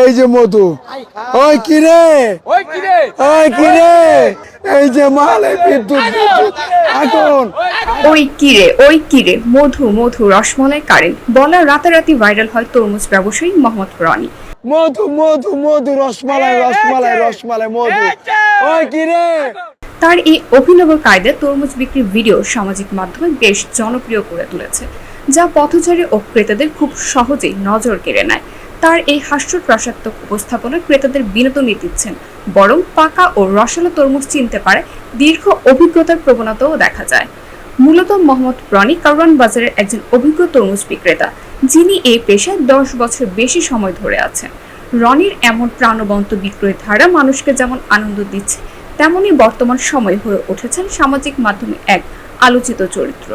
এই যে মধু, ওই কিরে এই যে মাল, এই বিদ্যুৎ আগুন। ওই কিরে মধু মধু রসমালাই কারেন্ট বলা রাতারাতি ভাইরাল হয় তরমুজ ব্যবসায়ী মোহাম্মদ রনি। মধু মধু মধু রসমালাই রসমালাই রসমালাই মধু, ওই কিরে। তার এই অভিনব কায়দায় তরমুজ বিক্রির ভিডিও সামাজিক মাধ্যমে বেশ জনপ্রিয় করে তুলেছে, যা পথচারী ও ক্রেতাদের খুব সহজেই নজর কেড়ে নেয়। তার এই হাস্যরসাত্মক উপস্থাপনা ক্রেতাদের বিনোদনই দিচ্ছেন, বরং পাকা ও রসালো তরমুজ চিনতে পারে দীর্ঘ অভিজ্ঞতার প্রবণতাও দেখা যায়। মূলত মোহাম্মদ রনি কারওয়ান বাজারের একজন অভিজ্ঞ তরমুজ বিক্রেতা, যিনি এই পেশায় 10 বছর বেশি সময় ধরে আছেন। রনির এমন প্রাণবন্ত বিক্রয়ের ধারা মানুষকে যেমন আনন্দ দিচ্ছে, তেমনি বর্তমান সময়ে হয়ে উঠেছেন সামাজিক মাধ্যমে এক আলোচিত চরিত্র।